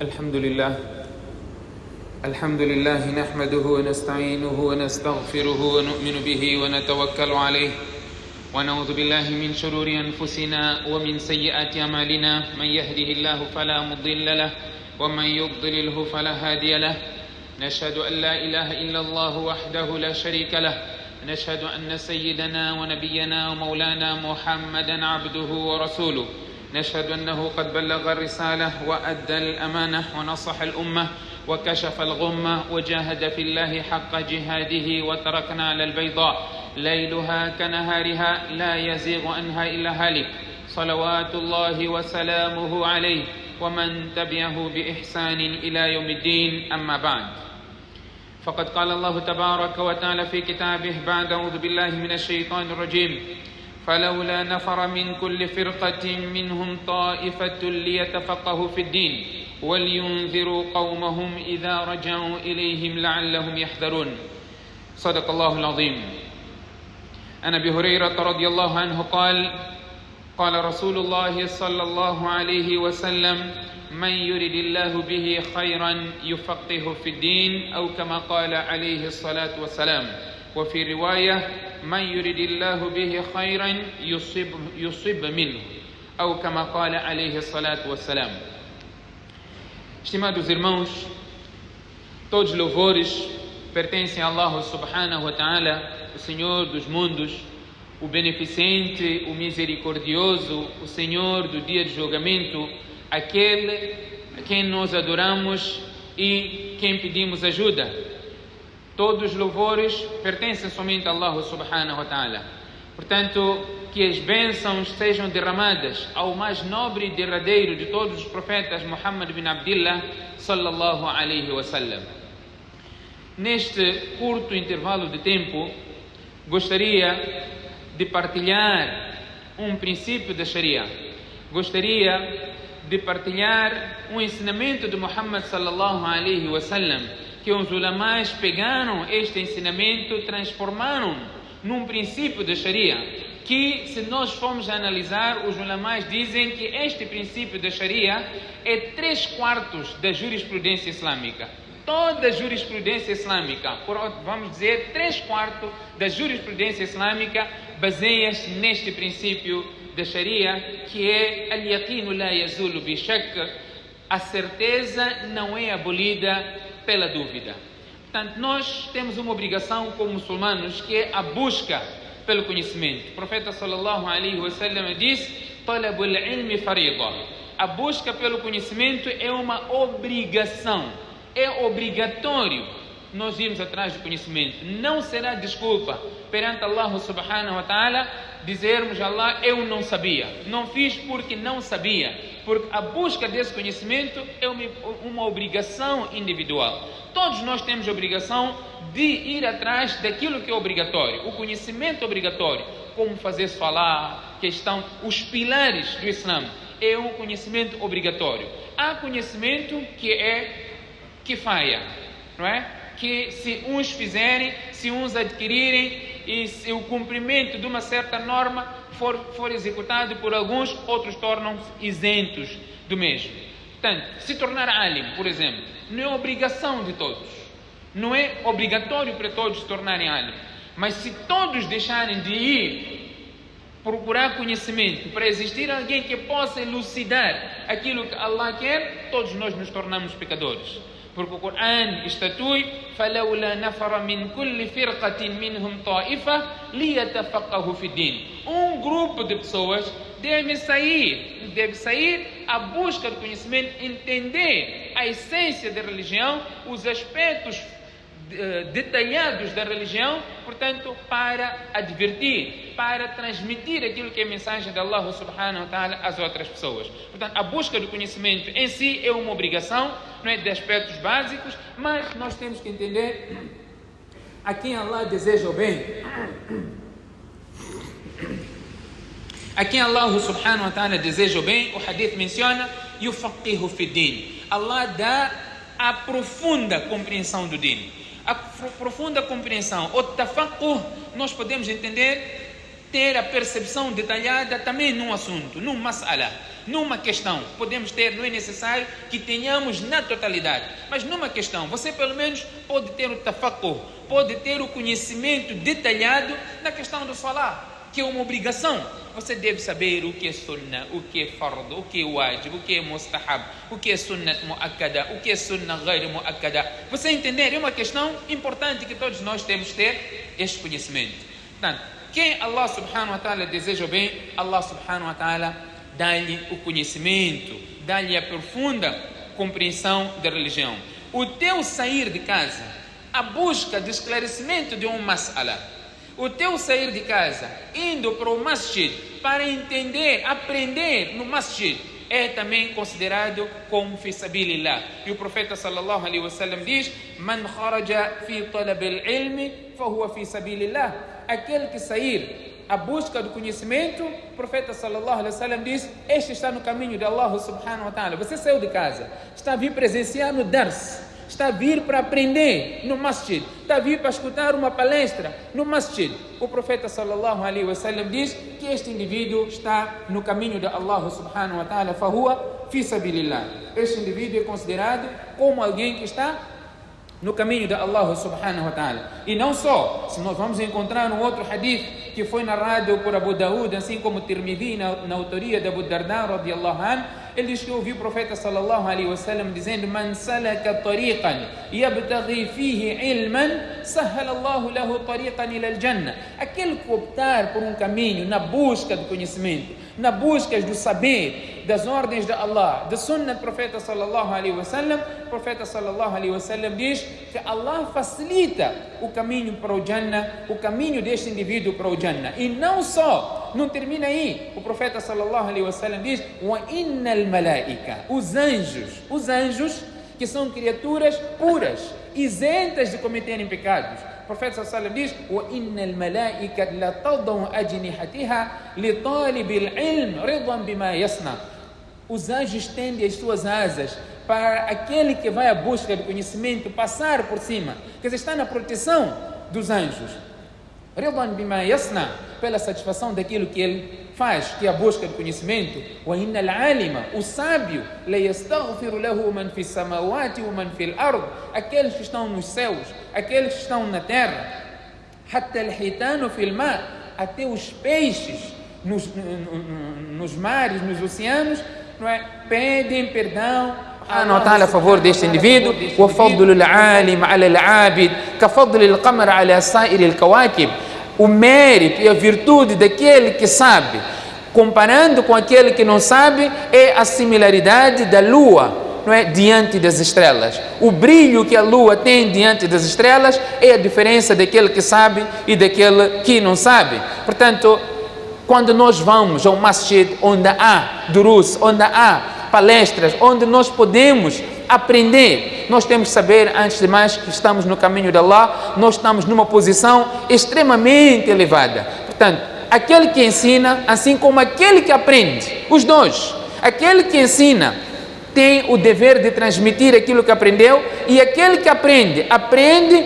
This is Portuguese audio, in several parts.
الحمد لله الحمد لله نحمده ونستعينه ونستغفره ونؤمن به ونتوكل عليه ونعوذ بالله من شرور أنفسنا ومن سيئات أعمالنا من يهده الله فلا مضل له ومن يضلله فلا هادي له نشهد أن لا إله إلا الله وحده لا شريك له نشهد أن سيدنا ونبينا ومولانا محمدا عبده ورسوله نشهد أنه قد بلغ الرسالة وأدى الأمانة ونصح الأمة وكشف الغمة وجاهد في الله حق جهاده وتركنا على البيضاء ليلها كنهارها لا يزيغ عنها إلا هالك صلوات الله وسلامه عليه ومن تبعه بإحسان إلى يوم الدين أما بعد فقد قال الله تبارك وتعالى في كتابه بعد أعوذ بالله من الشيطان الرجيم فلولا نفر من كل فرقة منهم طائفة ليتفقهوا في الدين ولينذروا قومهم إذا رجعوا إليهم لعلهم يحذرون صدق الله العظيم. عن أبي هريرة رضي الله عنه قال رسول الله صلى الله عليه وسلم من يرد الله به خيرا يفقهه في الدين أو كما قال عليه الصلاة والسلام وفي رواية من يرد الله به خيرا يصب منه أو كما قال عليه الصلاة والسلام. Estimados irmãos, todos os louvores pertencem a Allah subhanahu wa ta'ala, o Senhor dos mundos, o beneficente, o misericordioso, o Senhor do dia de julgamento, aquele a quem nós adoramos e quem pedimos ajuda. Todos os louvores pertencem somente a Allah subhanahu wa ta'ala. Portanto, que as bênçãos sejam derramadas ao mais nobre e derradeiro de todos os profetas, Muhammad bin Abdillah sallallahu alaihi wasallam. Neste curto intervalo de tempo, gostaria de partilhar um princípio da Sharia. Gostaria de partilhar um ensinamento de Muhammad sallallahu alaihi wasallam, que os ulamás pegaram este ensinamento e transformaram num princípio da Sharia, que se nós formos analisar, os ulamás dizem que este princípio da Sharia é 3/4 da jurisprudência islâmica. Toda a jurisprudência islâmica, vamos dizer 3/4 da jurisprudência islâmica, baseia-se neste princípio da Sharia, que é al-yaqinu la yazulu bi shakk, a certeza não é abolida pela dúvida. Portanto, nós temos uma obrigação como muçulmanos, que é a busca pelo conhecimento. O profeta sallallahu alaihi wasallam diz: talabul ilmi farida. A busca pelo conhecimento é uma obrigação, é obrigatório nós irmos atrás do conhecimento. Não será desculpa perante Allah subhanahu wa ta'ala dizermos a Allah: eu não sabia, não fiz porque não sabia, porque a busca desse conhecimento é uma obrigação individual. Todos nós temos a obrigação de ir atrás daquilo que é obrigatório, o conhecimento obrigatório, como fazer-se falar, questão, os pilares do Islã, é um conhecimento obrigatório. Há conhecimento que é kifaya, não é? Que se uns fizerem, se uns adquirirem, e se o cumprimento de uma certa norma for executado por alguns, outros tornam-se isentos do mesmo. Portanto, se tornar alim, por exemplo, não é obrigação de todos, não é obrigatório para todos se tornarem alim, mas se todos deixarem de ir procurar conhecimento para existir alguém que possa elucidar aquilo que Allah quer, todos nós nos tornamos pecadores. Porque o Coran estatui: فَلَوْلَا نَفَرَ مِنْ كُلِّ فِرْقَةٍ مِنْهُمْ طَائِفَةٌ لِيَتَفَقَّهُوا فِي الدِّينِ. Um grupo de pessoas deve sair à busca do conhecimento, entender a essência da religião, os aspectos detalhados da religião, portanto, para advertir, para transmitir aquilo que é a mensagem de Allah subhanahu wa ta'ala às outras pessoas. Portanto, a busca do conhecimento em si é uma obrigação, não é, de aspectos básicos, mas nós temos que entender a quem Allah deseja o bem, a quem Allah subhanahu wa ta'ala deseja o bem. O hadith menciona yufaqihu fi din. Allah dá a profunda compreensão do din. A profunda compreensão, o tafaqquh, nós podemos entender ter a percepção detalhada também num assunto, num mas'ala, numa questão. Podemos ter, não é necessário que tenhamos na totalidade, mas numa questão, você pelo menos pode ter o tafaqquh, pode ter o conhecimento detalhado na questão do salah, que é uma obrigação. Você deve saber o que é sunnah, o que é fardo, o que é wajib, o que é mustahab, o que é sunnat muakkada, o que é sunnah ghayr muakkada. Você entender, é uma questão importante que todos nós temos que ter este conhecimento. Portanto, quem Allah subhanahu wa ta'ala deseja bem, Allah subhanahu wa ta'ala dá-lhe o conhecimento, dá-lhe a profunda compreensão da religião. O teu sair de casa, a busca de esclarecimento de um mas'ala, o teu sair de casa, indo para o masjid, para entender, aprender no masjid, é também considerado como fi sabilillah. E o profeta sallallahu alaihi wasallam diz: Man kharaja fi talab al-ilm, fahuwa fi sabilillah. Aquele que sair à busca do conhecimento, o profeta sallallahu alaihi wasallam diz: este está no caminho de Allah subhanahu wa ta'ala. Você saiu de casa, está a vir presenciar no dars, está a vir para aprender no masjid, está a vir para escutar uma palestra no masjid. O profeta sallallahu alaihi wasallam diz que este indivíduo está no caminho de Allah subhanahu wa ta'ala, fahuwa fi sabilillah. Este indivíduo é considerado como alguém que está no caminho de Allah subhanahu wa ta'ala. E não só, se nós vamos encontrar um outro hadith que foi narrado por Abu Daud, assim como Tirmidhi, na autoria de Abu Darda radiyallahu anhu, ele diz que ouviu o profeta sallallahu alaihi wasallam dizendo: Man salaka tariqan yabtaghi fihi ilman, sahhala Allahu lahu tariqan ila al-jannah. Aquele que optar por um caminho na busca do conhecimento, na busca do saber, das ordens de Allah, da sunna do profeta sallallahu alaihi wasallam, o profeta sallallahu alaihi wasallam diz que Allah facilita o caminho para o Jannah, o caminho deste indivíduo para o Jannah. E não só, não termina aí. O profeta sallallahu alaihi wasallam diz: wa innal malaika, os anjos que são criaturas puras, isentas de cometerem pecados. O profeta sallallahu alaihi wasallam diz: wa innal malaika la tadau ajnihatiha li talibil ilm ridan bima yasna. Os anjos estendem as suas asas para aquele que vai à busca do conhecimento passar por cima, quer dizer, está na proteção dos anjos. Ridan bima yasna, pela satisfação daquilo que ele faz, que é a busca do conhecimento. Wa innal alima, o sábio, la yastaghfiru lahu man fi samawati wa man fi al-ard, aqueles que estão nos céus, aqueles que estão na terra. Hatta al-hitanu fi al-ma, até os peixes nos mares, nos oceanos, não é? Pedem perdão a favor deste indivíduo. وفضل العالم على العابد كفضل القمر على سائر الكواكب. O mérito e a virtude daquele que sabe, comparando com aquele que não sabe, é a similaridade da lua, não é, diante das estrelas. O brilho que a lua tem diante das estrelas é a diferença daquele que sabe e daquele que não sabe. Portanto, quando nós vamos ao masjid, onde há durus, onde há palestras, onde nós podemos aprender, nós temos que saber, antes de mais, que estamos no caminho de Allah, nós estamos numa posição extremamente elevada. Portanto, aquele que ensina, assim como aquele que aprende, os dois, aquele que ensina tem o dever de transmitir aquilo que aprendeu, e aquele que aprende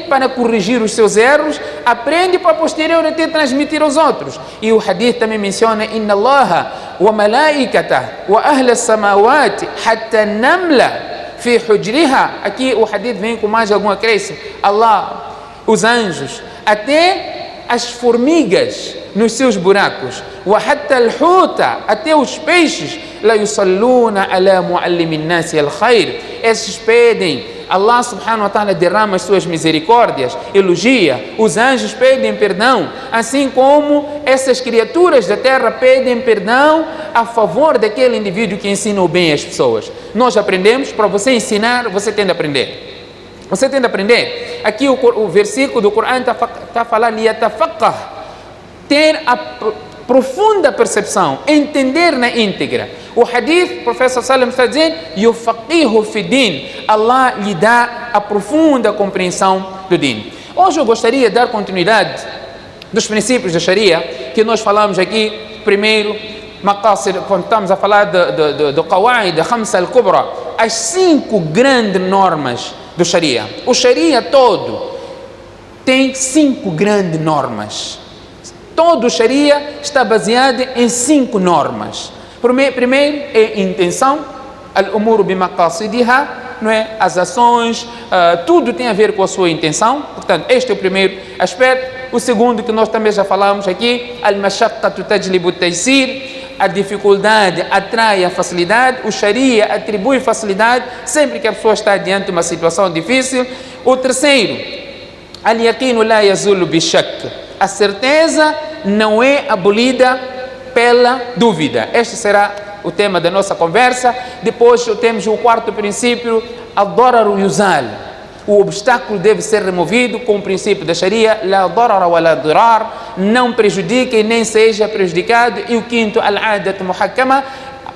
para corrigir os seus erros, aprende para posteriormente transmitir aos outros. E o hadith também menciona: Inna Allaha wa malaikata wa ahla samawati hatta namla fi hujriha. Aqui o hadith vem com mais algum acréscimo. Allah, os anjos, até as formigas nos seus buracos, wa hatta al-huta, até os peixes, la yusalluna ala muallimin nasi al-khair, esses pedem, Allah subhanahu wa ta'ala derrama as suas misericórdias, elogia, os anjos pedem perdão, assim como essas criaturas da terra pedem perdão a favor daquele indivíduo que ensina o bem às pessoas. Nós aprendemos, para você ensinar, você tem de aprender. Você tem de aprender. Aqui o versículo do Corão está falando yatafaqqah, ter a profunda percepção, entender na íntegra. O hadith, o professor Salam está dizendo: yufaqihu fi din, Allah lhe dá a profunda compreensão do din. Hoje eu gostaria de dar continuidade dos princípios da Sharia, que nós falamos aqui. Primeiro, maqasid, quando estamos a falar do qawaid, khamsa al-kubra, as 5 grandes normas do Sharia. O Sharia todo tem 5 grandes normas. Todo o Sharia está baseado em 5 normas. Primeiro é intenção, al-umuru bimaqasidiha, não é? As ações, tudo tem a ver com a sua intenção. Portanto, este é o primeiro aspecto. O segundo, que nós também já falamos aqui, al-mashaqqatu tajlibu at-taysir, a dificuldade atrai a facilidade. O Sharia atribui facilidade sempre que a pessoa está diante de uma situação difícil. O terceiro, al-yaqinu la yazulu bi-shakk, a certeza não é abolida pela dúvida. Este será o tema da nossa conversa. Depois temos o quarto princípio, ad-dararu yuzal, o obstáculo deve ser removido com o princípio da Sharia, la darara wa la dirar, não prejudique e nem seja prejudicado. E o quinto, al-adat muhakkama,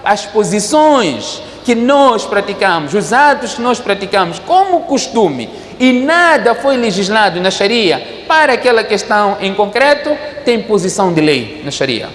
as posições que nós praticamos, os atos que nós praticamos como costume, e nada foi legislado na Sharia para aquela questão em concreto, tem posição de lei na Sharia.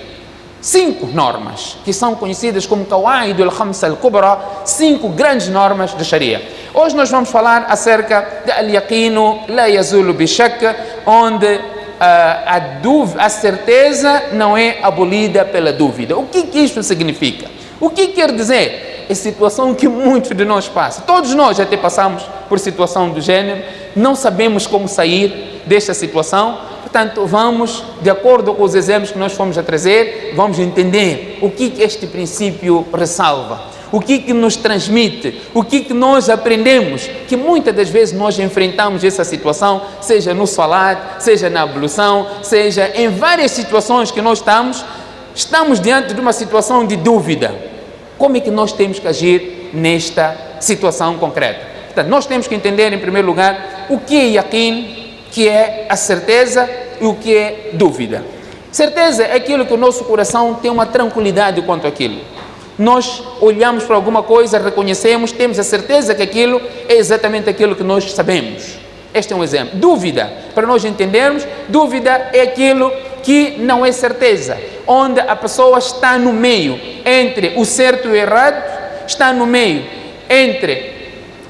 5 normas, que são conhecidas como Qawaid al-Khamsa al-Kubra, 5 grandes normas da Sharia. Hoje nós vamos falar acerca de al-yaqinu la yazulu bi-shakk, onde a certeza não é abolida pela dúvida. O que isto significa? O que quer dizer? É situação que muitos de nós passam. Todos nós até passamos por situação do gênero, não sabemos como sair desta situação. Portanto, vamos, de acordo com os exemplos que nós fomos a trazer, vamos entender o que este princípio ressalva, o que nos transmite, o que nós aprendemos, que muitas das vezes nós enfrentamos essa situação, seja no salat, seja na ablução, seja em várias situações que nós estamos diante de uma situação de dúvida. Como é que nós temos que agir nesta situação concreta? Portanto, nós temos que entender, em primeiro lugar, o que é yaqin, que é a certeza, e o que é dúvida. Certeza é aquilo que o nosso coração tem uma tranquilidade quanto àquilo. Nós olhamos para alguma coisa, reconhecemos, temos a certeza que aquilo é exatamente aquilo que nós sabemos. Este é um exemplo. Dúvida, para nós entendermos, dúvida é aquilo que não é certeza, onde a pessoa está no meio entre o certo e o errado, está no meio entre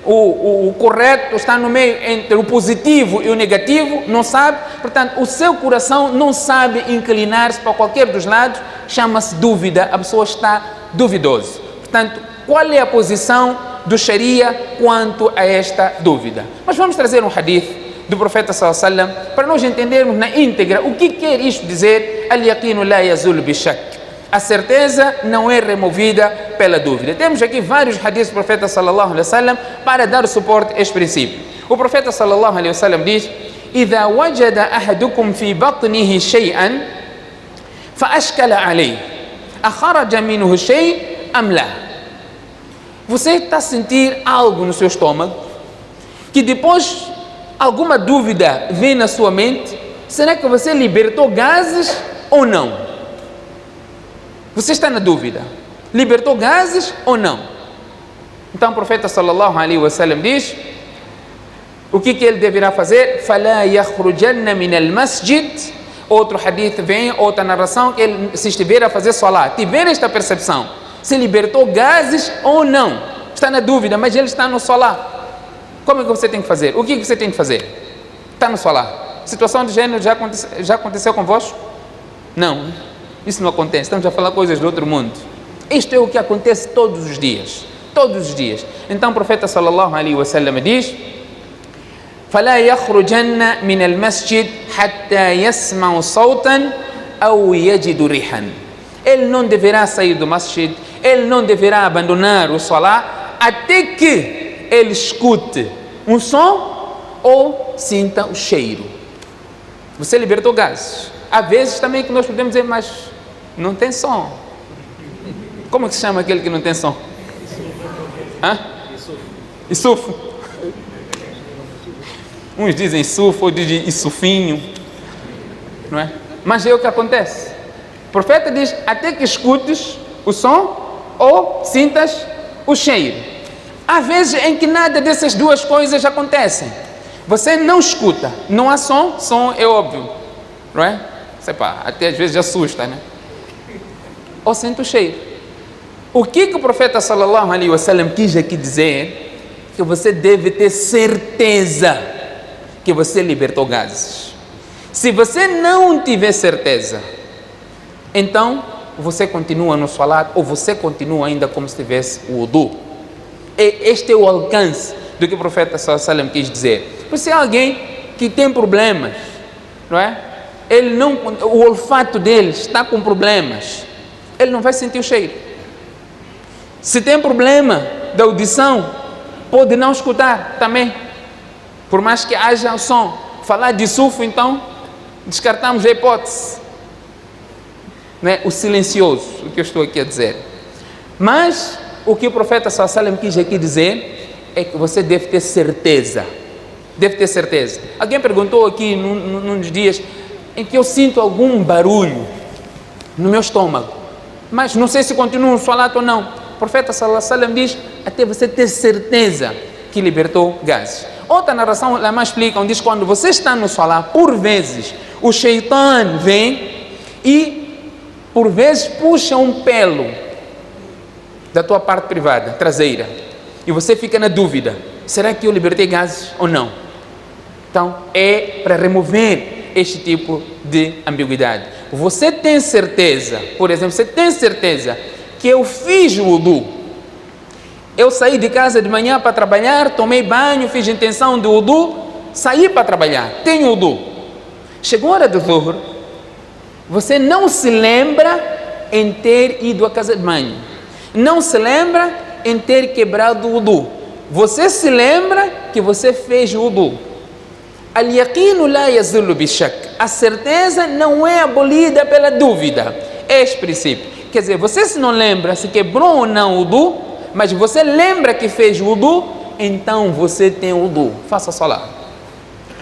o correto, está no meio entre o positivo e o negativo, não sabe. Portanto, o seu coração não sabe inclinar-se para qualquer dos lados, chama-se dúvida, a pessoa está duvidosa. Portanto, qual é a posição do Sharia quanto a esta dúvida? Mas vamos trazer um hadith do profeta sallallahu alaihi wasallam para nós entendermos na íntegra o que quer isto dizer, al-yaqinu la yazulu bi-shakk. A certeza não é removida pela dúvida. Temos aqui vários hadiths do profeta sallallahu alaihi wasallam para dar suporte a este princípio. O profeta sallallahu alaihi wasallam diz: "Idha wajada ahadukum fi batnihi shay'an fa ashkala alayhi, akharaja minhu shay' am la?" Você está a sentir algo no seu estômago que depois alguma dúvida vem na sua mente, será que você libertou gases ou não? Você está na dúvida, libertou gases ou não? Então o profeta sallallahu alaihi wasallam diz, o que ele deverá fazer? فَلَا يَخْرُجَنَّ مِنَ الْمَسْجِدِ. Outro hadith vem, outra narração, que ele, se estiver a fazer salat, tiver esta percepção, se libertou gases ou não, está na dúvida, mas ele está no salat, como é que você tem que fazer? O que você tem que fazer? Está no salat. Situação de gênero já aconteceu convosco? Não, isso não acontece, estamos a falar coisas do outro mundo. Isto é o que acontece todos os dias, todos os dias. Então o profeta sallallahu alaihi wasallam diz: فَلَا يَخْرُجَنَّ مِنَ الْمَسْجِدِ حَتَّى يَسْمَعُ صَوْتًا أَوْ يَجِدُ رِيحًا. Ele não deverá sair do masjid, ele não deverá abandonar o salat até que ele escute um som ou sinta o cheiro. Você libertou gases. Há vezes também que nós podemos dizer, mas não tem som. Como é que se chama aquele que não tem som? Isufo. Uns dizem isufo, outros dizem isufinho, não é? Mas é o que acontece. O profeta diz, até que escutes o som ou sintas o cheiro. Há vezes em que nada dessas duas coisas acontecem. Você não escuta, não há som, som é óbvio, não é? Até às vezes assusta, né? Ou sente o cheiro. O que o profeta sallallahu alaihi wasallam quis aqui dizer? Que você deve ter certeza que você libertou gases. Se você não tiver certeza, então você continua no salat ou você continua ainda como se tivesse o wudu. Este é o alcance do que o profeta sallallahu alaihi wasallam quis dizer. Por se alguém que tem problemas, não é? O olfato dele está com problemas, ele não vai sentir o cheiro. Se tem problema da audição, pode não escutar também, por mais que haja o som. Falar de sufo, então, descartamos a hipótese, né? O silencioso, o que eu estou aqui a dizer. Mas o que o profeta sallallahu alaihi wasallam quis aqui dizer é que você deve ter certeza. Deve ter certeza. Alguém perguntou aqui num dos dias em que eu sinto algum barulho no meu estômago, mas não sei se continuo no salat ou não. O profeta sallallahu alaihi wasallam diz até você ter certeza que libertou gases. Outra narração, lá mais explica, diz quando você está no salat, por vezes o Shaitan vem e por vezes puxa um pelo da tua parte privada, traseira, e você fica na dúvida, será que eu libertei gases ou não? Então é para remover este tipo de ambiguidade. Você tem certeza, por exemplo, você tem certeza que eu fiz o wudu, eu saí de casa de manhã para trabalhar, tomei banho, fiz intenção de wudu, saí para trabalhar, tenho wudu. Chegou a hora do zuhr, você não se lembra em ter ido à casa de banho, não se lembra em ter quebrado o wudu, você se lembra que você fez o wudu. Al-yaqinu la yazulu bishak. A certeza não é abolida pela dúvida. Este princípio. Quer dizer, você se não lembra se quebrou ou não o wudu, mas você lembra que fez o wudu, então você tem o wudu. Faça salat.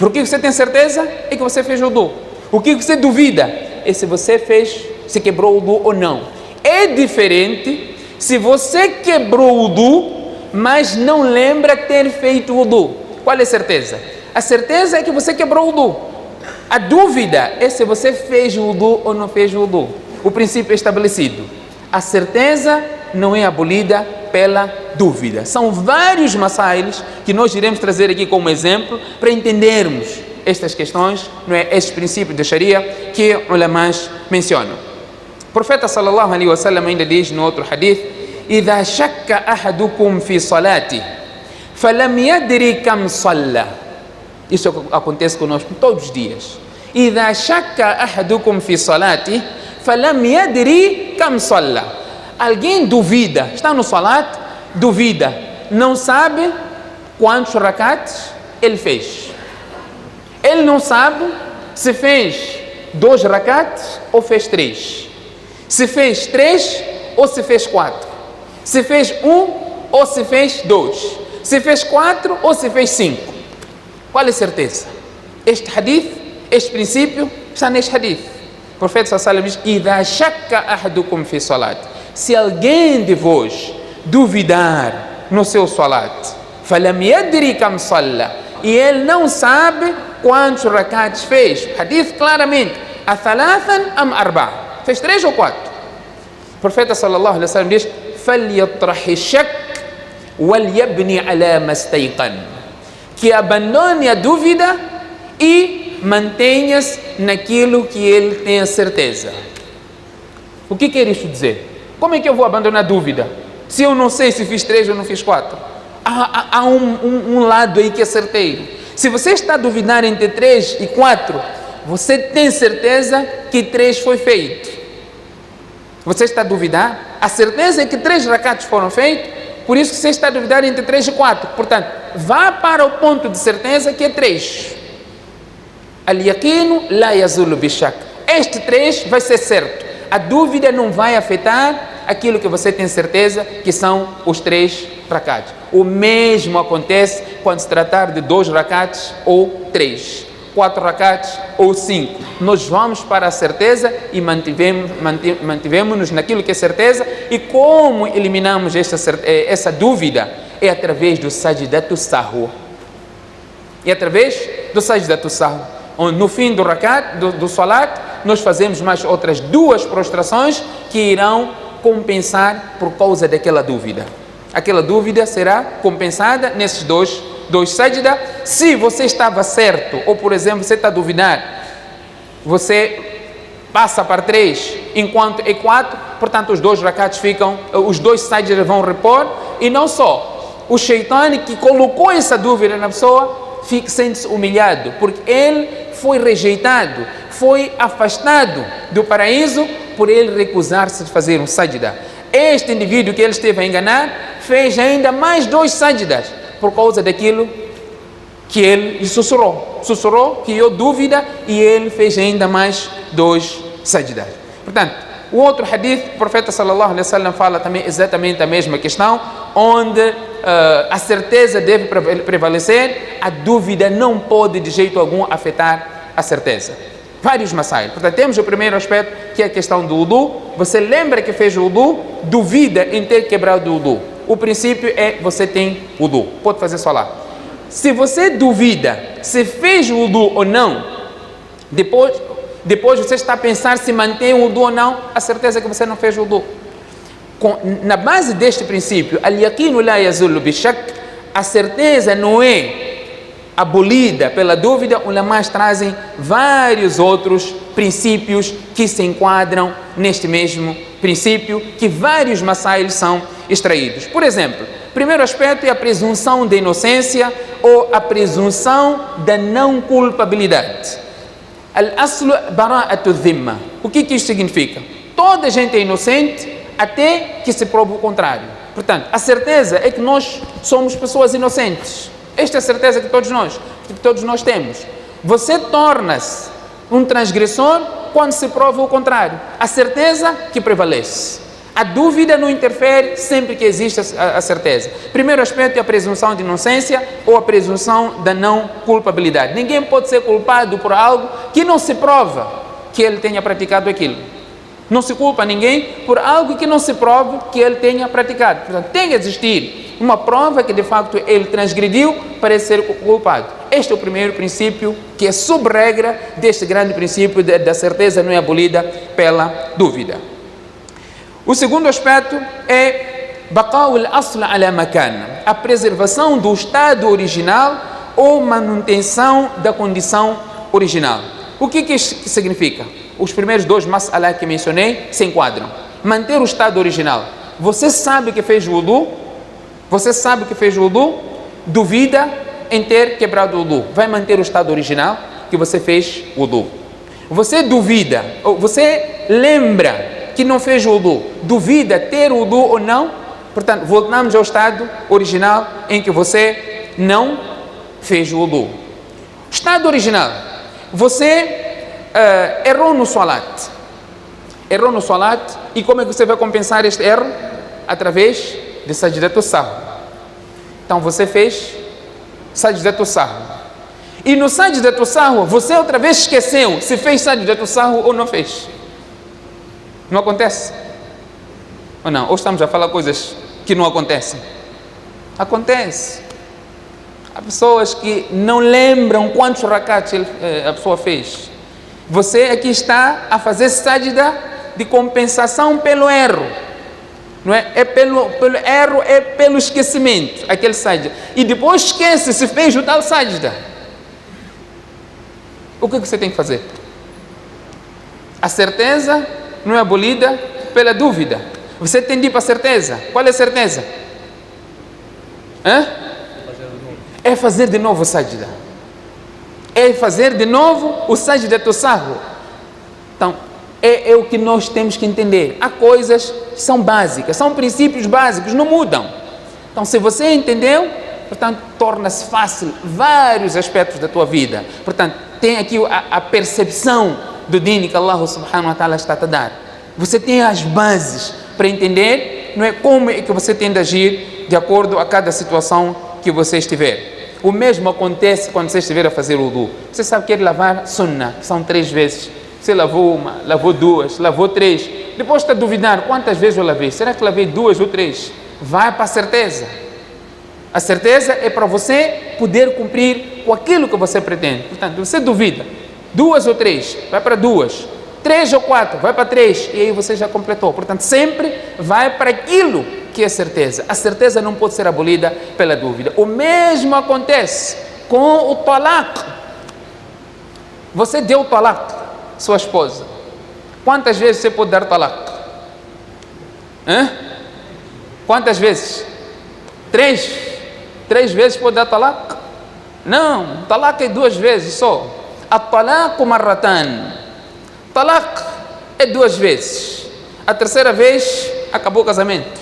Por que você tem certeza? É que você fez o wudu. O que você duvida é se você fez, se quebrou o wudu ou não. É diferente se você quebrou o wudu, mas não lembra ter feito o wudu. Qual é a certeza? A certeza é que você quebrou o wudu. A dúvida é se você fez o wudu ou não fez o wudu. O princípio é estabelecido. A certeza não é abolida pela dúvida. São vários masailes que nós iremos trazer aqui como exemplo para entendermos estas questões, não é? Estes princípios da Sharia que ulamás mencionam. O profeta sallallahu alaihi wasallam ainda diz no outro hadith: "Idha shakka ahadukum fi salati, falam yadri kam salla." Isso acontece conosco todos os dias. Idha shakka ahadukum fi salati, falam yadri kam salla. Alguém duvida, está no salat, duvida, não sabe quantos rakats ele fez. Ele não sabe se fez 2 rakats ou fez 3. Se fez 3 ou se fez 4. Se fez 1 ou se fez 2. Se fez 4 ou se fez 5. Qual é a certeza? Este hadith, este princípio está neste hadith. O profeta sallallahu alaihi wasallam diz: "Idha shakka ahadukum fi salat." Se alguém de vos duvidar no seu salat, falam yadri kam salla, e ele não sabe quantos rakats fez. Hadith claramente: "A thalathan am arba'a." Fez 3 ou 4? O profeta sallallahu alaihi wasallam diz: "Falyatrahi shak wal yabni ala mastayqan." Que abandone a dúvida e mantenha-se naquilo que ele tem a certeza. O que quer isto dizer? Como é que eu vou abandonar a dúvida se eu não sei se fiz 3 ou não fiz 4? Há um lado aí que é certeiro. Se você está a duvidar entre 3 e 4, você tem certeza que 3 foi feito. Você está a duvidar? A certeza é que 3 rakats foram feitos, por isso que você está a duvidar entre 3 e 4. Portanto, vá para o ponto de certeza que é 3. Al-yaqinu la yazulu bishak. Este 3 vai ser certo. A dúvida não vai afetar aquilo que você tem certeza que são os 3 rakats. O mesmo acontece quando se tratar de 2 rakats ou 3, 4 rakats ou 5. Nós vamos para a certeza e mantivemos-nos naquilo que é certeza. E como eliminamos essa dúvida? É através do sajdatu sahwa. É através do sajdatu sahwa, onde no fim do rakat, do salat, nós fazemos mais outras 2 prostrações que irão compensar por causa daquela dúvida. Aquela dúvida será compensada nesses dois sajda. Se você estava certo, ou por exemplo, você está a duvidar você passa para 3, enquanto é 4, portanto os 2 rakats ficam, os 2 sajdas vão repor, e não só, o Shaitã que colocou essa dúvida na pessoa, sente-se humilhado, porque ele foi rejeitado, foi afastado do paraíso por ele recusar-se de fazer um sajda. Este indivíduo que ele esteve a enganar, fez ainda mais 2 sajdas, por causa daquilo que ele sussurrou, criou dúvida, e ele fez ainda mais 2 sajdas. Portanto, o outro hadith, o profeta sallallahu alaihi wasallam fala também exatamente a mesma questão, onde a certeza deve prevalecer, a dúvida não pode de jeito algum afetar a certeza. Vários masail. Portanto, temos o primeiro aspecto, que é a questão do wudu. Você lembra que fez o wudu, duvida em ter quebrado o wudu. O princípio é, você tem wudu, pode fazer salat. Se você duvida se fez o wudu ou não, depois você está a pensar se mantém o wudu ou não, a certeza é que você não fez o wudu. Na base deste princípio, al-yaqinu la yazulu bi-shak, a certeza não é abolida pela dúvida. Os ulama's trazem vários outros princípios que se enquadram neste mesmo princípio, que vários masail são extraídos. Por exemplo, o primeiro aspecto é a presunção de inocência ou a presunção da não culpabilidade. Al-aslu bara'atu dhimma. O que isso significa? Toda gente é inocente até que se prove o contrário. Portanto, a certeza é que nós somos pessoas inocentes. Esta é a certeza que todos nós temos. Você torna-se um transgressor quando se prova o contrário. A certeza que prevalece. A dúvida não interfere sempre que existe a certeza. Primeiro aspecto é a presunção de inocência ou a presunção da não culpabilidade. Ninguém pode ser culpado por algo que não se prova que ele tenha praticado aquilo. Não se culpa ninguém por algo que não se prova que ele tenha praticado. Portanto, tem que existir uma prova que de facto ele transgrediu para ser culpado. Este é o primeiro princípio, que é sub-regra deste grande princípio da certeza não é abolida pela dúvida. O segundo aspecto é baqa'u al-asl ala makan, a preservação do estado original ou manutenção da condição original. O que isso significa? Os primeiros 2 mas'ala que mencionei se enquadram. Manter o estado original. Você sabe que fez wudu? Você sabe que fez wudu? Duvida em ter quebrado o wudu. Vai manter o estado original que você fez wudu. Você duvida, ou você lembra que não fez wudu, duvida ter wudu ou não, portanto, voltamos ao estado original em que você não fez wudu. Estado original, você errou no salat, e como é que você vai compensar este erro? Através de sajdat as-sahw. Então você fez sajdat as-sahw, e no sajdat as-sahw você outra vez esqueceu se fez sajdat as-sahw ou não fez. Não acontece? Ou não? Ou estamos a falar coisas que não acontecem? Acontece. Há pessoas que não lembram quantos rakats a pessoa fez. Você aqui está a fazer sajda de compensação pelo erro. Não é? É pelo erro, é pelo esquecimento, aquele sajda. E depois esquece se fez o tal sajda. O que você tem que fazer? A certeza não é abolida pela dúvida. Você tem de ir para a certeza. Qual é a certeza? É fazer de novo o sajda. É fazer de novo o sajda as-sahw. Então, é o que nós temos que entender. Há coisas que são básicas, são princípios básicos, não mudam. Então, se você entendeu, portanto, torna-se fácil vários aspectos da tua vida. Portanto, tem aqui a percepção do dini que Allah subhanahu wa ta'ala está a dar. Você tem as bases para entender, não é, como é que você tem de agir de acordo a cada situação que você estiver. O mesmo acontece quando você estiver a fazer o wudu. Você sabe que é lavar sunnah, que são 3 vezes. Você lavou uma, lavou 2, lavou 3. Depois está a duvidar, quantas vezes eu lavei? Será que lavei 2 ou 3? Vai para a certeza. A certeza é para você poder cumprir com aquilo que você pretende. Portanto, você duvida. 2 ou 3, vai para 2. 3 ou 4, vai para 3. E aí você já completou. Portanto, sempre vai para aquilo que é certeza. A certeza não pode ser abolida pela dúvida. O mesmo acontece com o talaq. Você deu o talaq. sua esposa. Quantas vezes você pode dar talaq? Quantas vezes? 3? 3 vezes pode dar talaq? Não, talaq é 2 vezes só. At-talaq marratan. Talaq é 2 vezes. A terceira vez, acabou o casamento.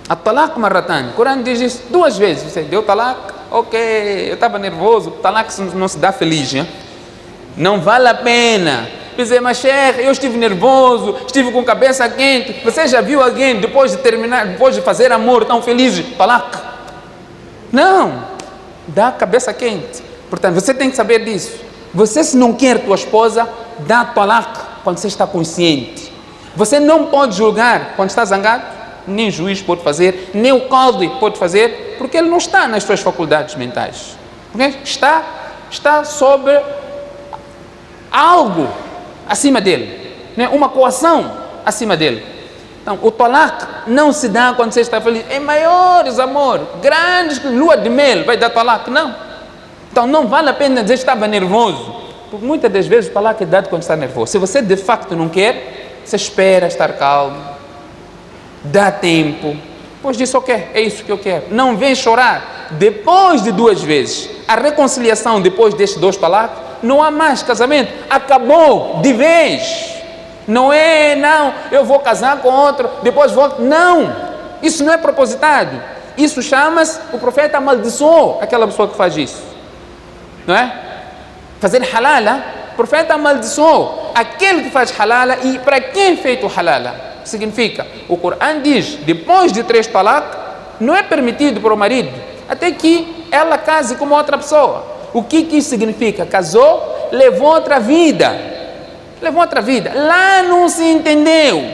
At-talaq marratan. O Corão diz isso 2 vezes. Você deu talaq? Ok, eu estava nervoso. Talaq não se dá feliz, né? Não vale a pena dizer, mas Sheikh, eu estive nervoso, estive com cabeça quente. Você já viu alguém depois de fazer amor tão feliz? Talaq? Não, dá cabeça quente. Portanto, você tem que saber disso. Você, se não quer tua esposa, dá talaq quando você está consciente. Você não pode julgar quando está zangado, nem o juiz pode fazer, nem o qadi pode fazer, porque ele não está nas suas faculdades mentais. Okay? Está sobre algo acima dele, né? Uma coação acima dele. Então, o talaq não se dá quando você está feliz. É maiores amor, grandes, lua de mel, vai dar talaq? Não. Então, não vale a pena dizer que estava nervoso, porque muitas das vezes o talaq é dado quando está nervoso. Se você de facto não quer, você espera estar calmo, dá tempo, depois disso, ok, é isso que eu quero. Não vem chorar. Depois de 2 vezes, a reconciliação depois destes 2 talaq, não há mais casamento, acabou de vez. Não é, não, eu vou casar com outro, depois volto. Não, isso não é propositado. Isso chama-se, o profeta amaldiçoou aquela pessoa que faz isso. Não é? Fazer halala, o profeta amaldiçoou aquele que faz halala. E para quem é feito halala? Significa, o Corão diz, depois de 3 talaq, não é permitido para o marido, até que ela case com outra pessoa. O que isso significa? Casou, levou outra vida. Levou outra vida. Lá não se entendeu.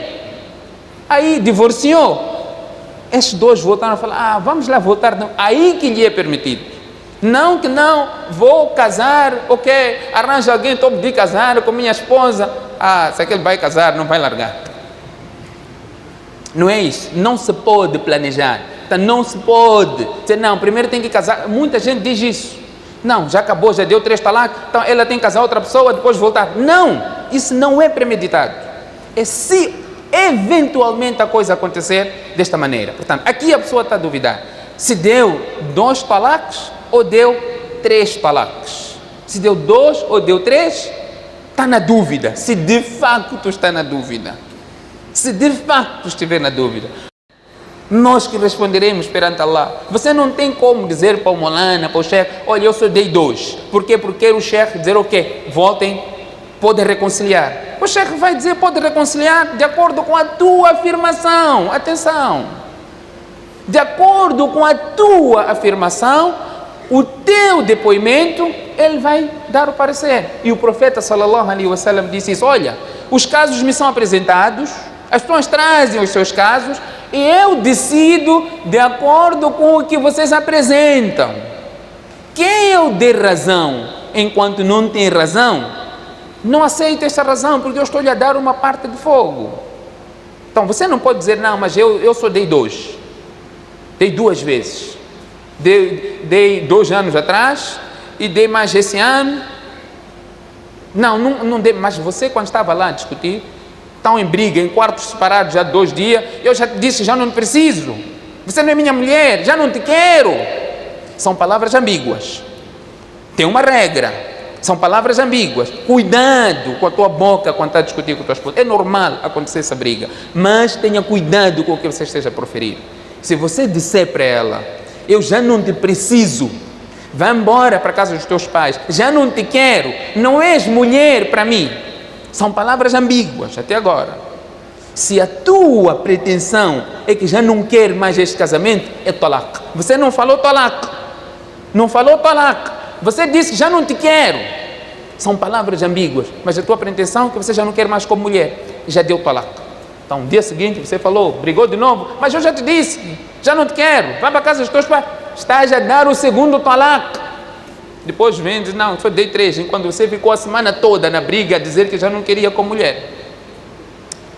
Aí divorciou. Estes 2 voltaram a falar, vamos lá voltar. Não. Aí que lhe é permitido. Não que não, vou casar, ok, arranja alguém, estou de casar com minha esposa. Se aquele vai casar, não vai largar. Não é isso. Não se pode planejar. Então, não se pode dizer, não, primeiro tem que casar. Muita gente diz isso. Não, já acabou, já deu 3 talaq, então ela tem que casar outra pessoa, depois voltar. Não, isso não é premeditado. É se eventualmente a coisa acontecer desta maneira. Portanto, aqui a pessoa está a duvidar. Se deu 2 talaqs ou deu 3 talaqs. Se deu 2 ou deu 3, está na dúvida. Se de facto está na dúvida. Se de facto estiver na dúvida. Nós que responderemos perante Allah. Você não tem como dizer para o Molana, para o Sheikh, olha, eu só dei 2. Por quê? Porque o Sheikh dizer o quê? Voltem, podem reconciliar. O Sheikh vai dizer, pode reconciliar de acordo com a tua afirmação. Atenção. De acordo com a tua afirmação, o teu depoimento, ele vai dar o parecer. E o profeta sallallahu alaihi wasallam disse isso, olha, os casos me são apresentados, as pessoas trazem os seus casos, e eu decido de acordo com o que vocês apresentam. Quem eu der razão enquanto não tem razão, não aceita essa razão, porque eu estou-lhe a dar uma parte de fogo. Então você não pode dizer, não, mas eu só dei 2. Dei 2 vezes. Dei 2 anos atrás e dei mais esse ano. Não dei, mas você quando estava lá a discutir, estão em briga, em quartos separados já 2 dias, eu já te disse, já não preciso, você não é minha mulher, já não te quero. São palavras ambíguas. Tem uma regra, são palavras ambíguas. Cuidado com a tua boca quando está a discutir com a tua esposa. É normal acontecer essa briga, mas tenha cuidado com o que você esteja a proferir. Se você disser para ela, eu já não te preciso, vá embora para a casa dos teus pais, já não te quero, não és mulher para mim. São palavras ambíguas até agora. Se a tua pretensão é que já não quer mais este casamento, é talaq. Você não falou talaq. Não falou talaq. Você disse que já não te quero. São palavras ambíguas, mas a tua pretensão é que você já não quer mais como mulher. Já deu talaq. Então, no dia seguinte você falou, brigou de novo, mas eu já te disse, já não te quero. Vai para a casa dos teus pais. Estás a dar o segundo talaq. Depois vem e diz, não, só dei 3, enquanto você ficou a semana toda na briga a dizer que já não queria com mulher.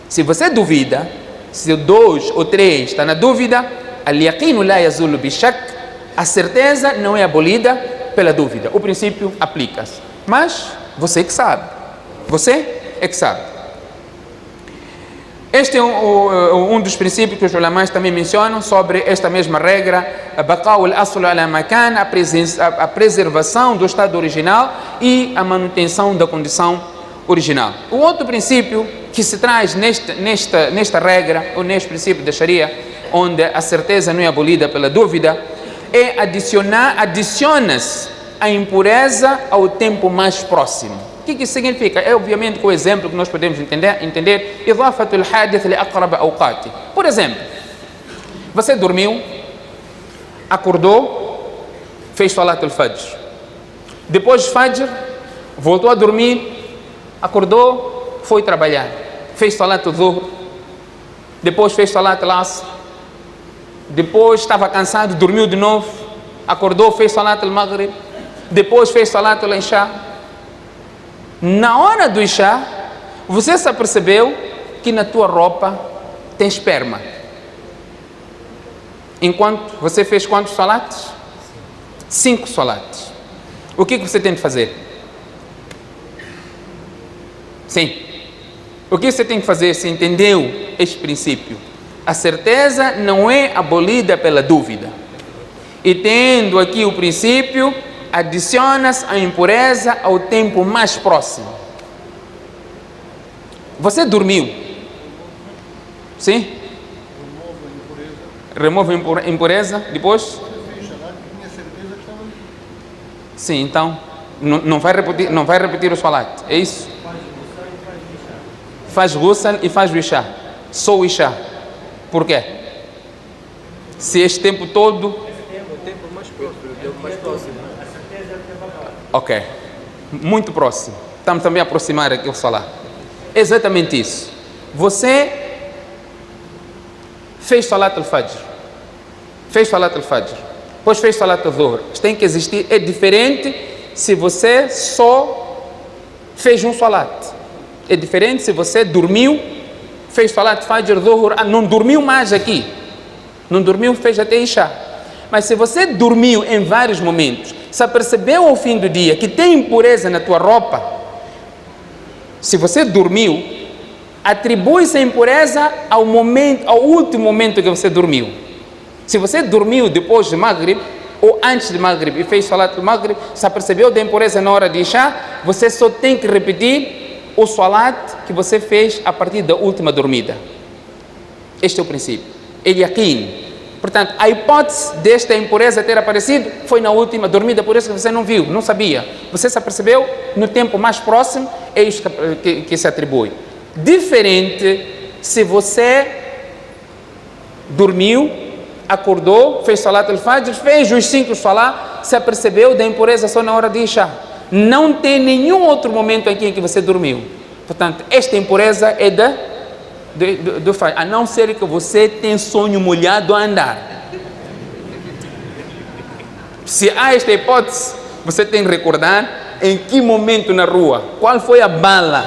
Se você duvida, se 2 ou 3 está na dúvida, al-yaqinu la yazulu bi-shak, a certeza não é abolida pela dúvida. O princípio aplica-se. Mas você que sabe. Você é que sabe. Este é um dos princípios que os ulamás também mencionam sobre esta mesma regra, baqa'u al-asl ala makan, a preservação do estado original e a manutenção da condição original. O outro princípio que se traz nesta regra, ou neste princípio da Sharia, onde a certeza não é abolida pela dúvida, é adiciona-se a impureza ao tempo mais próximo. O que isso significa? É obviamente com o exemplo que nós podemos entender idafatul hadith li aqrab awqati. Por exemplo, você dormiu, acordou, fez salat al-fajr. Depois de fajr, voltou a dormir, acordou, foi trabalhar. Fez salat al-dhuhr, depois fez salat al-asr, depois estava cansado, dormiu de novo, acordou, fez salat al-maghrib, depois fez salat al-isha. Na hora do Isha, você se apercebeu que na tua roupa tem esperma. Enquanto você fez quantos salates? 5 salates. O que você tem de fazer? Sim. O que você tem que fazer se entendeu este princípio? A certeza não é abolida pela dúvida. E tendo aqui o princípio, adiciona-se a impureza ao tempo mais próximo. Você dormiu. Sim? Remove a impureza. Depois? Sim, então não vai repetir o salat. É isso? Faz ghusl e faz o isha. Só o isha. Por quê? Se este tempo todo... O tempo mais próximo. Ok, muito próximo. Estamos também a aproximar aqui o salat. Exatamente isso. Você fez salat al-fajr, depois fez salat al-dhuhr. Tem que existir. É diferente se você só fez um salat. É diferente se você dormiu, fez salat al-fajr, dhuhr, não dormiu mais aqui. Não dormiu, fez até isha. Mas se você dormiu em vários momentos, se apercebeu ao fim do dia que tem impureza na tua roupa, se você dormiu, atribui-se a impureza ao último momento que você dormiu. Se você dormiu depois de Maghrib ou antes de Maghrib e fez salat do Maghrib, se apercebeu da impureza na hora de Isha, você só tem que repetir o salat que você fez a partir da última dormida. Este é o princípio. El yaqin. Portanto, a hipótese desta impureza ter aparecido foi na última dormida, por isso que você não viu, não sabia. Você se apercebeu no tempo mais próximo, é isso que se atribui. Diferente se você dormiu, acordou, fez salat al-fajr, fez os 5 salat, se apercebeu da impureza só na hora de Isha. Não tem nenhum outro momento aqui em que você dormiu. Portanto, esta impureza é do fajr, a não ser que você tenha sonho molhado a andar. Se há esta hipótese, você tem que recordar em que momento na rua, qual foi a bala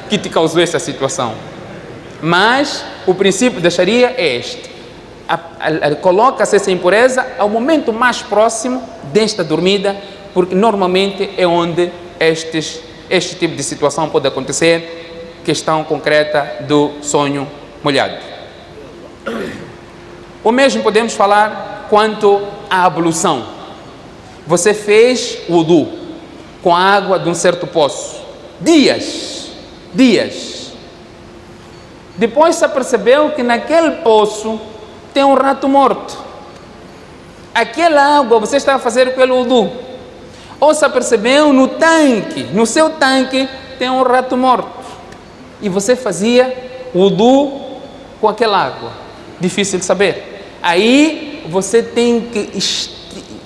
que te causou essa situação. Mas o princípio da Sharia é este: coloca-se essa impureza ao momento mais próximo desta dormida, porque normalmente é onde este tipo de situação pode acontecer. Questão concreta do sonho molhado. O mesmo podemos falar quanto à ablução. Você fez wudu com a água de um certo poço. Dias. Depois se percebeu que naquele poço tem um rato morto. Aquela água você está a fazer pelo wudu. Ou se percebeu no seu tanque tem um rato morto. E você fazia wudu com aquela água. Difícil de saber. Aí você tem que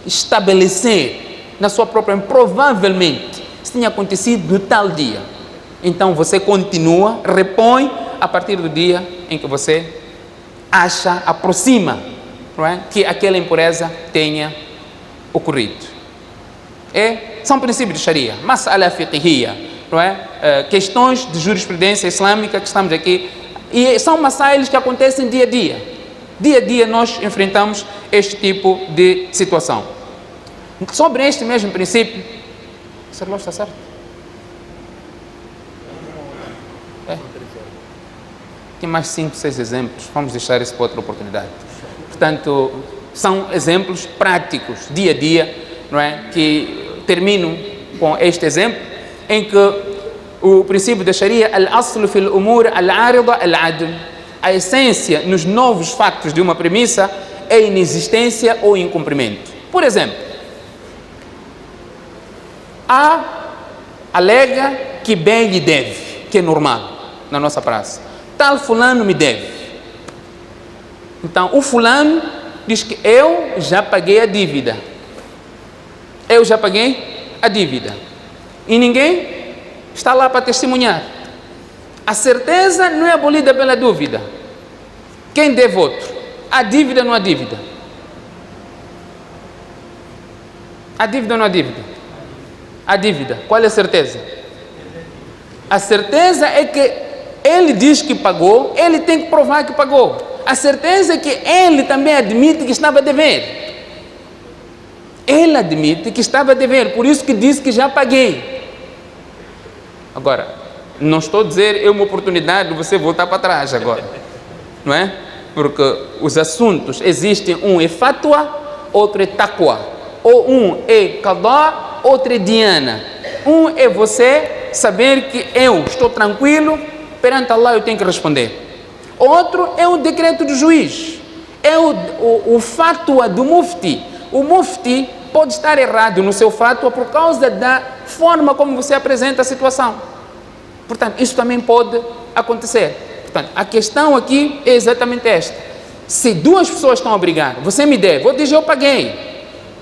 estabelecer na sua própria, provavelmente isso tinha acontecido no tal dia. Então você continua, repõe a partir do dia em que você aproxima, não é? Que aquela impureza tenha ocorrido. São princípios de Sharia, mas'ala fiqhiyya, não é? Questões de jurisprudência islâmica que estamos aqui, e são masailes que acontecem dia a dia. Dia a dia nós enfrentamos este tipo de situação. Sobre este mesmo princípio, esse relógio está certo? Tem mais 5, 6 exemplos. Vamos deixar isso para outra oportunidade. Portanto, são exemplos práticos, dia a dia, não é? Que termino com este exemplo, em que o princípio da Sharia, al-aslu fil umur al-arida al-adl. A essência nos novos factos de uma premissa é inexistência ou incumprimento. Por exemplo, A alega que bem lhe deve, que é normal na nossa praça. Tal fulano me deve. Então, o fulano diz que eu já paguei a dívida. Eu já paguei a dívida. E ninguém está lá para testemunhar. A certeza não é abolida pela dúvida. Quem deve outro? Há dívida ou não há dívida? Há dívida ou não há dívida? Há dívida. Qual é a certeza? A certeza é que ele diz que pagou, ele tem que provar que pagou. A certeza é que ele também admite que estava a dever. Ele admite que estava a dever, por isso que disse que já paguei. Agora, não estou a dizer é uma oportunidade de você voltar para trás agora, não é? Porque os assuntos existem, um é fatwa, outro é taqwa, ou um é qadá, outro é diana. Um é você saber que eu estou tranquilo, perante Allah eu tenho que responder. Outro é o decreto do juiz, é o fatwa do mufti. O mufti pode estar errado no seu fatwa por causa da forma como você apresenta a situação. Portanto, isso também pode acontecer. Portanto, a questão aqui é exatamente esta. Se duas pessoas estão a brigar, você me deve, vou dizer eu paguei.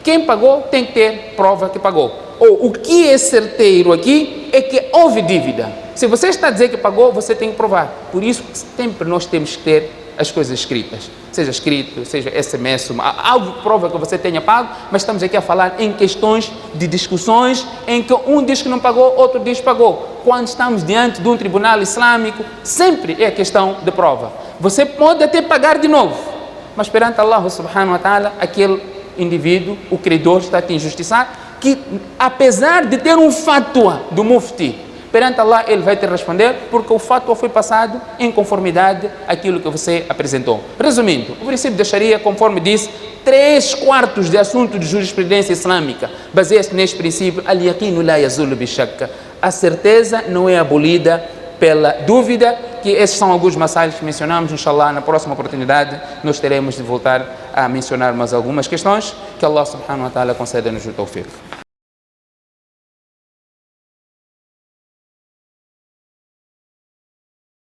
Quem pagou tem que ter prova que pagou. Ou o que é certeiro aqui é que houve dívida. Se você está a dizer que pagou, você tem que provar. Por isso, sempre nós temos que ter as coisas escritas. Seja escrito, seja SMS, algo que prova que você tenha pago, mas estamos aqui a falar em questões de discussões em que um diz que não pagou, outro diz que pagou. Quando estamos diante de um tribunal islâmico, sempre é a questão de prova. Você pode até pagar de novo, mas perante Allah subhanahu wa ta'ala, aquele indivíduo, o credor, está a te injustiçar, que apesar de ter um fatwa do mufti, perante Allah ele vai te responder, porque o fatwa foi passado em conformidade àquilo que você apresentou. Resumindo, o princípio da Sharia, conforme disse, 3/4 de assunto de jurisprudência islâmica baseia-se neste princípio, al-yaqinu la yazulu bi-shakka. A certeza não é abolida pela dúvida, que esses são alguns masalhos que mencionamos. Inshallah, na próxima oportunidade nós teremos de voltar a mencionar mais algumas questões. Que Allah subhanahu wa ta'ala conceda-nos o tawfiq.